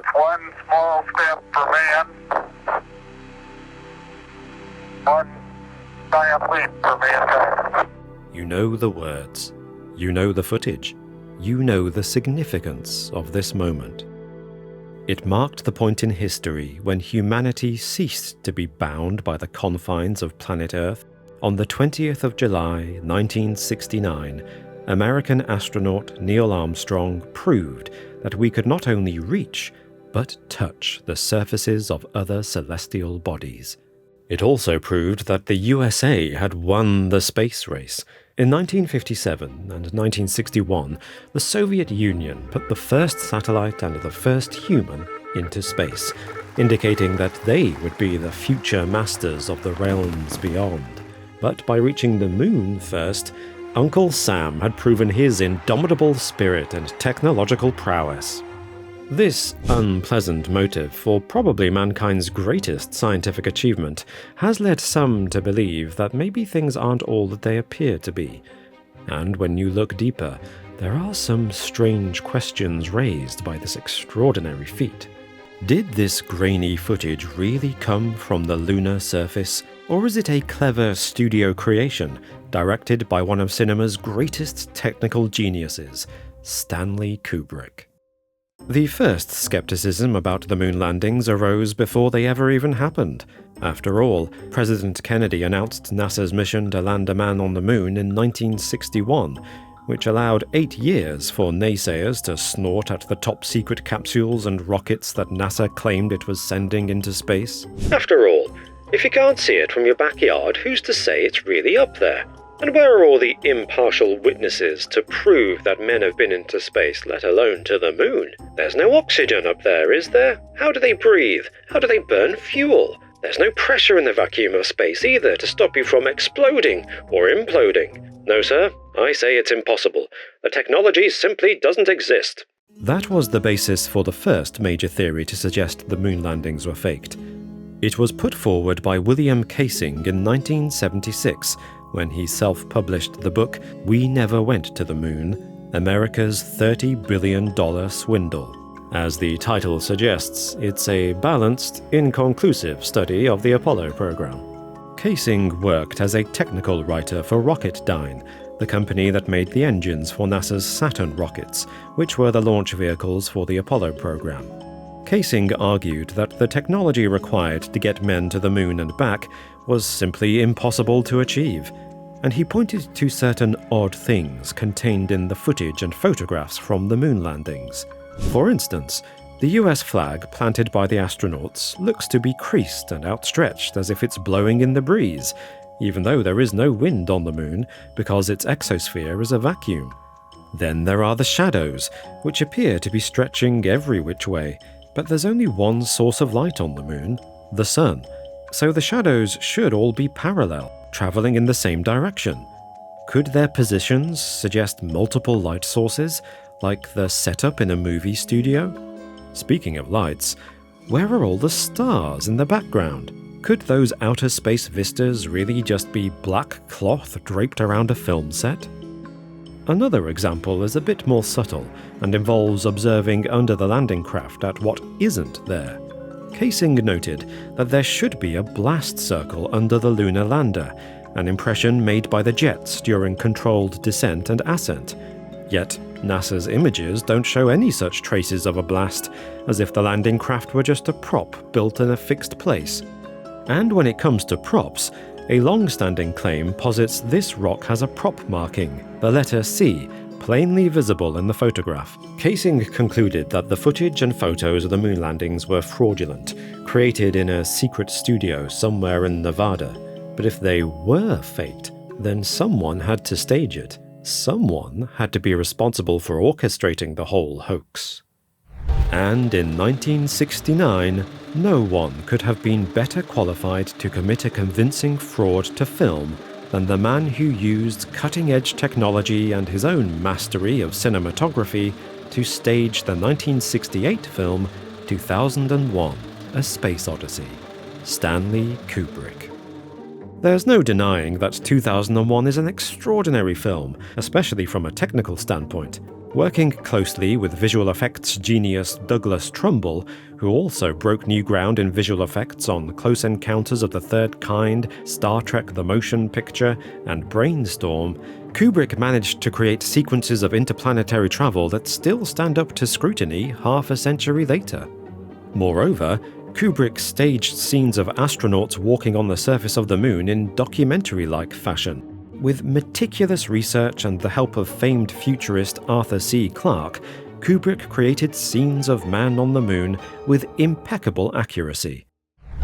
It's one small step for man, one giant leap for mankind. You know the words, you know the footage, you know the significance of this moment. It marked the point in history when humanity ceased to be bound by the confines of planet Earth. On the 20th of July, 1969, American astronaut Neil Armstrong proved that we could not only reach, but touch the surfaces of other celestial bodies. It also proved that the USA had won the space race. In 1957 and 1961, the Soviet Union put the first satellite and the first human into space, indicating that they would be the future masters of the realms beyond. But by reaching the moon first, Uncle Sam had proven his indomitable spirit and technological prowess. This unpleasant motive for probably mankind's greatest scientific achievement has led some to believe that maybe things aren't all that they appear to be. And when you look deeper, there are some strange questions raised by this extraordinary feat. Did this grainy footage really come from the lunar surface, or is it a clever studio creation directed by one of cinema's greatest technical geniuses, Stanley Kubrick? The first skepticism about the moon landings arose before they ever even happened. After all, President Kennedy announced NASA's mission to land a man on the moon in 1961, which allowed 8 years for naysayers to snort at the top-secret capsules and rockets that NASA claimed it was sending into space. After all, if you can't see it from your backyard, who's to say it's really up there? And where are all the impartial witnesses to prove that men have been into space, let alone to the moon? There's no oxygen up there, is there? How do they breathe? How do they burn fuel? There's no pressure in the vacuum of space either to stop you from exploding or imploding. No, sir, I say it's impossible. The technology simply doesn't exist. That was the basis for the first major theory to suggest the moon landings were faked. It was put forward by William Kaysing in 1976, when he self-published the book We Never Went to the Moon, America's $30 billion swindle. As the title suggests, it's a balanced, inconclusive study of the Apollo program. Kaysing worked as a technical writer for Rocketdyne, the company that made the engines for NASA's Saturn rockets, which were the launch vehicles for the Apollo program. Kaysing argued that the technology required to get men to the moon and back was simply impossible to achieve, and he pointed to certain odd things contained in the footage and photographs from the moon landings. For instance, the US flag planted by the astronauts looks to be creased and outstretched as if it's blowing in the breeze, even though there is no wind on the moon because its exosphere is a vacuum. Then there are the shadows, which appear to be stretching every which way, but there's only one source of light on the moon, the sun, so the shadows should all be parallel, traveling in the same direction. Could their positions suggest multiple light sources, like the setup in a movie studio? Speaking of lights, where are all the stars in the background? Could those outer space vistas really just be black cloth draped around a film set? Another example is a bit more subtle and involves observing under the landing craft at what isn't there. Kaysing noted that there should be a blast circle under the lunar lander, an impression made by the jets during controlled descent and ascent. Yet, NASA's images don't show any such traces of a blast, as if the landing craft were just a prop built in a fixed place. And when it comes to props, a long-standing claim posits this rock has a prop marking, the letter C, plainly visible in the photograph. Kaysing concluded that the footage and photos of the moon landings were fraudulent, created in a secret studio somewhere in Nevada. But if they were faked, then someone had to stage it. Someone had to be responsible for orchestrating the whole hoax. And in 1969, no one could have been better qualified to commit a convincing fraud to film than the man who used cutting-edge technology and his own mastery of cinematography to stage the 1968 film 2001: A Space Odyssey, Stanley Kubrick. There's no denying that 2001 is an extraordinary film, especially from a technical standpoint. Working closely with visual effects genius Douglas Trumbull, who also broke new ground in visual effects on Close Encounters of the Third Kind, Star Trek the Motion Picture, and Brainstorm, Kubrick managed to create sequences of interplanetary travel that still stand up to scrutiny half a century later. Moreover, Kubrick staged scenes of astronauts walking on the surface of the moon in documentary-like fashion. With meticulous research and the help of famed futurist Arthur C. Clarke, Kubrick created scenes of man on the moon with impeccable accuracy.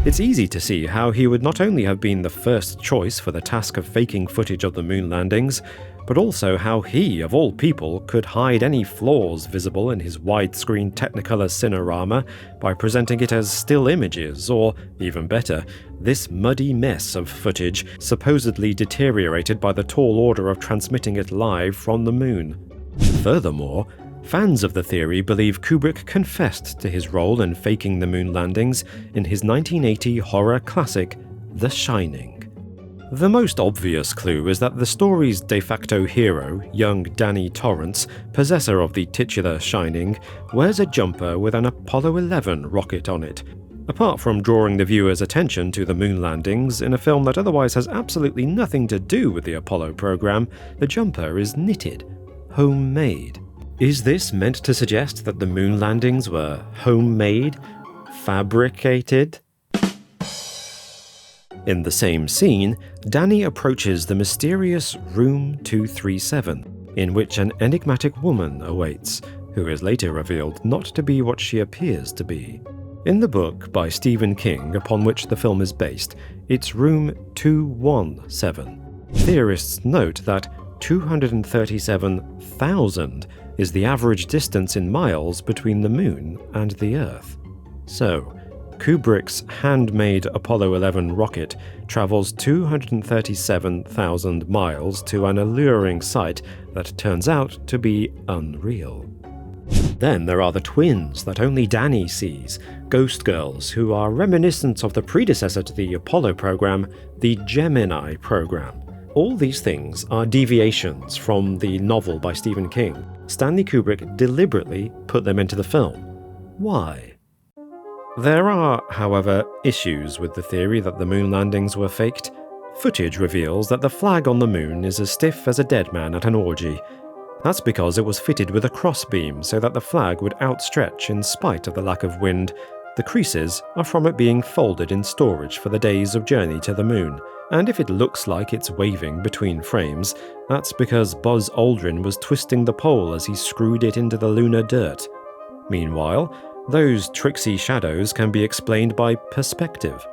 It's easy to see how he would not only have been the first choice for the task of faking footage of the moon landings, but also how he, of all people, could hide any flaws visible in his widescreen Technicolor Cinerama by presenting it as still images, or, even better, this muddy mess of footage supposedly deteriorated by the tall order of transmitting it live from the moon. Furthermore, fans of the theory believe Kubrick confessed to his role in faking the moon landings in his 1980 horror classic, The Shining. The most obvious clue is that the story's de facto hero, young Danny Torrance, possessor of the titular Shining, wears a jumper with an Apollo 11 rocket on it. Apart from drawing the viewer's attention to the moon landings in a film that otherwise has absolutely nothing to do with the Apollo program, the jumper is knitted, homemade. Is this meant to suggest that the moon landings were homemade, fabricated? In the same scene, Danny approaches the mysterious Room 237, in which an enigmatic woman awaits, who is later revealed not to be what she appears to be. In the book by Stephen King, upon which the film is based, it's Room 217. Theorists note that 237,000 is the average distance in miles between the Moon and the Earth. So, Kubrick's handmade Apollo 11 rocket travels 237,000 miles to an alluring sight that turns out to be unreal. Then there are the twins that only Danny sees, ghost girls who are reminiscent of the predecessor to the Apollo program, the Gemini program. All these things are deviations from the novel by Stephen King. Stanley Kubrick deliberately put them into the film. Why? There are, however, issues with the theory that the moon landings were faked. Footage reveals that the flag on the moon is as stiff as a dead man at an orgy. That's because it was fitted with a crossbeam so that the flag would outstretch in spite of the lack of wind. The creases are from it being folded in storage for the days of journey to the moon. And if it looks like it's waving between frames, that's because Buzz Aldrin was twisting the pole as he screwed it into the lunar dirt. Meanwhile, those tricksy shadows can be explained by perspective.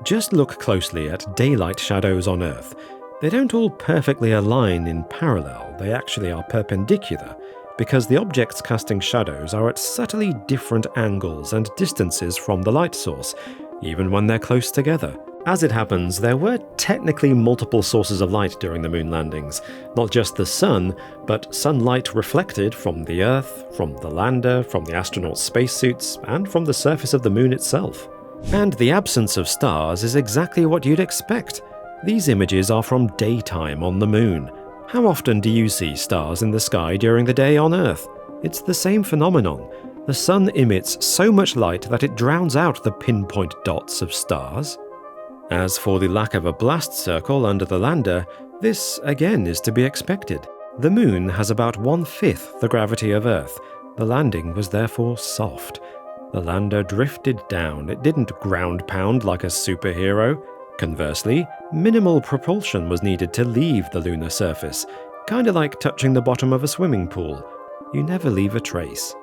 Just look closely at daylight shadows on Earth. They don't all perfectly align in parallel, they actually are perpendicular, because the objects casting shadows are at subtly different angles and distances from the light source, even when they're close together. As it happens, there were technically multiple sources of light during the moon landings, not just the sun, but sunlight reflected from the Earth, from the lander, from the astronauts' spacesuits, and from the surface of the moon itself. And the absence of stars is exactly what you'd expect. These images are from daytime on the moon. How often do you see stars in the sky during the day on Earth? It's the same phenomenon. The sun emits so much light that it drowns out the pinpoint dots of stars. As for the lack of a blast circle under the lander, this again is to be expected. The moon has about 1/5 the gravity of Earth. The landing was therefore soft. The lander drifted down, it didn't ground pound like a superhero. Conversely, minimal propulsion was needed to leave the lunar surface, kinda like touching the bottom of a swimming pool. You never leave a trace.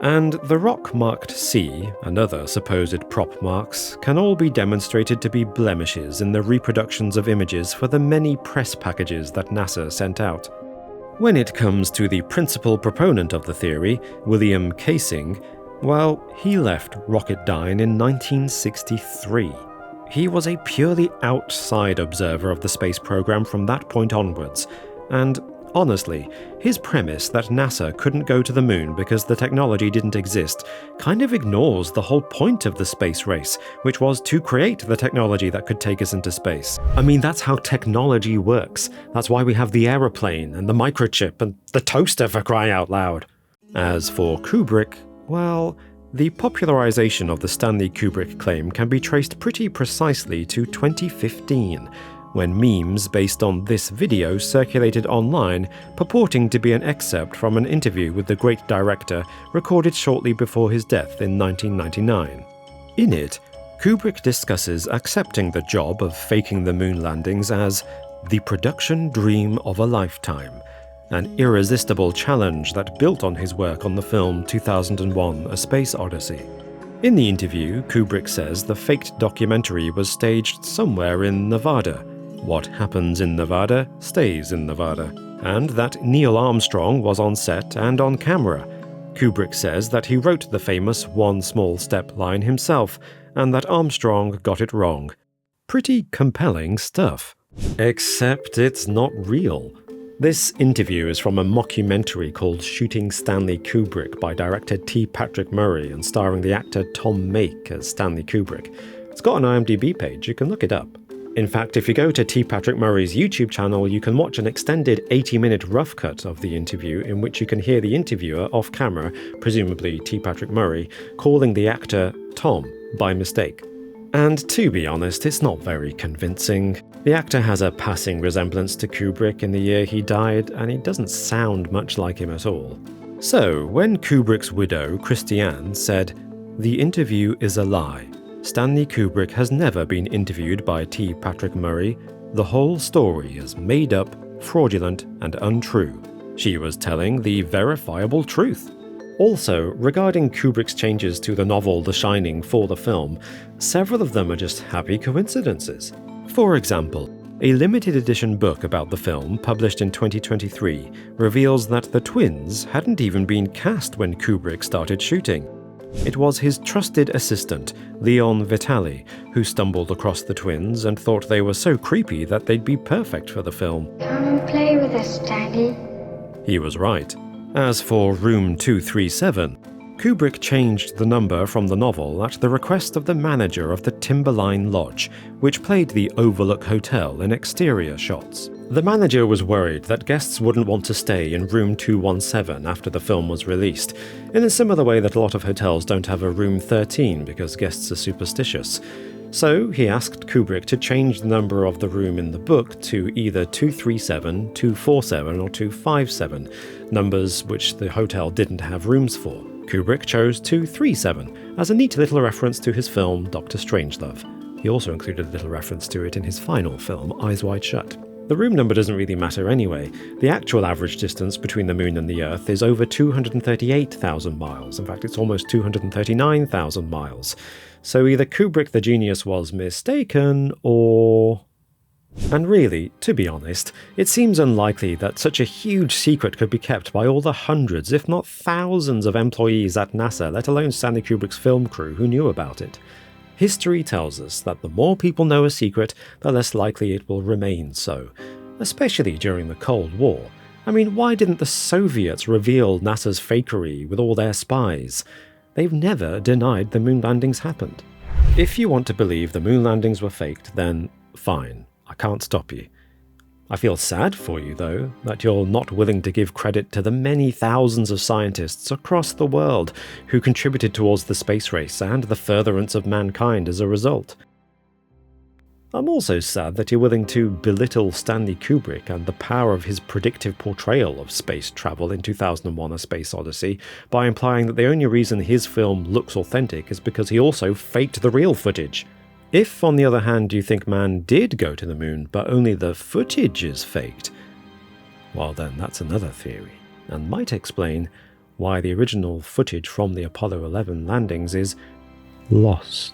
And the rock marked C, and other supposed prop marks, can all be demonstrated to be blemishes in the reproductions of images for the many press packages that NASA sent out. When it comes to the principal proponent of the theory, William Kaysing, well, he left Rocketdyne in 1963. He was a purely outside observer of the space program from that point onwards, and honestly, his premise that NASA couldn't go to the moon because the technology didn't exist kind of ignores the whole point of the space race, which was to create the technology that could take us into space. I mean, that's how technology works. That's why we have the aeroplane and the microchip and the toaster, for crying out loud. As for Kubrick, well, the popularization of the Stanley Kubrick claim can be traced pretty precisely to 2015, when memes based on this video circulated online purporting to be an excerpt from an interview with the great director recorded shortly before his death in 1999. In it, Kubrick discusses accepting the job of faking the moon landings as the production dream of a lifetime, an irresistible challenge that built on his work on the film 2001: A Space Odyssey. In the interview, Kubrick says the faked documentary was staged somewhere in Nevada. What happens in Nevada stays in Nevada, and that Neil Armstrong was on set and on camera. Kubrick says that he wrote the famous "one small step" line himself, and that Armstrong got it wrong. Pretty compelling stuff. Except it's not real. This interview is from a mockumentary called Shooting Stanley Kubrick by director T. Patrick Murray and starring the actor Tom Make as Stanley Kubrick. It's got an IMDb page, you can look it up. In fact, if you go to T. Patrick Murray's YouTube channel, you can watch an extended 80-minute rough cut of the interview in which you can hear the interviewer off camera, presumably T. Patrick Murray, calling the actor Tom by mistake. And to be honest, it's not very convincing. The actor has a passing resemblance to Kubrick in the year he died, and he doesn't sound much like him at all. So, when Kubrick's widow, Christiane, said, "The interview is a lie. Stanley Kubrick has never been interviewed by T. Patrick Murray. The whole story is made up, fraudulent, and untrue," she was telling the verifiable truth. Also, regarding Kubrick's changes to the novel The Shining for the film, several of them are just happy coincidences. For example, a limited edition book about the film, published in 2023, reveals that the twins hadn't even been cast when Kubrick started shooting. It was his trusted assistant, Leon Vitali, who stumbled across the twins and thought they were so creepy that they'd be perfect for the film. "Come and play with us, Daddy." He was right. As for Room 237, Kubrick changed the number from the novel at the request of the manager of the Timberline Lodge, which played the Overlook Hotel in exterior shots. The manager was worried that guests wouldn't want to stay in Room 217 after the film was released, in a similar way that a lot of hotels don't have a Room 13 because guests are superstitious. So he asked Kubrick to change the number of the room in the book to either 237, 247 or 257, numbers which the hotel didn't have rooms for. Kubrick chose 237 as a neat little reference to his film Dr. Strangelove. He also included a little reference to it in his final film, Eyes Wide Shut. The room number doesn't really matter anyway. The actual average distance between the Moon and the Earth is over 238,000 miles. In fact, it's almost 239,000 miles. So either Kubrick the genius was mistaken, or... And really, to be honest, it seems unlikely that such a huge secret could be kept by all the hundreds, if not thousands of employees at NASA, let alone Stanley Kubrick's film crew who knew about it. History tells us that the more people know a secret, the less likely it will remain so, especially during the Cold War. I mean, why didn't the Soviets reveal NASA's fakery with all their spies? They've never denied the moon landings happened. If you want to believe the moon landings were faked, then fine, I can't stop you. I feel sad for you, though, that you're not willing to give credit to the many thousands of scientists across the world who contributed towards the space race and the furtherance of mankind as a result. I'm also sad that you're willing to belittle Stanley Kubrick and the power of his predictive portrayal of space travel in 2001: A Space Odyssey by implying that the only reason his film looks authentic is because he also faked the real footage. If, on the other hand, you think man did go to the moon, but only the footage is faked, well then that's another theory, and might explain why the original footage from the Apollo 11 landings is lost.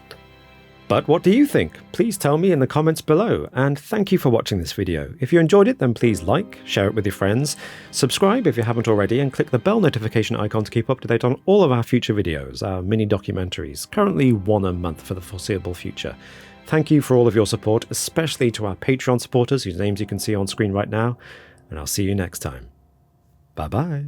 But what do you think? Please tell me in the comments below, and thank you for watching this video. If you enjoyed it, then please like, share it with your friends, subscribe if you haven't already, and click the bell notification icon to keep up to date on all of our future videos, our mini documentaries, currently one a month for the foreseeable future. Thank you for all of your support, especially to our Patreon supporters whose names you can see on screen right now, and I'll see you next time. Bye bye.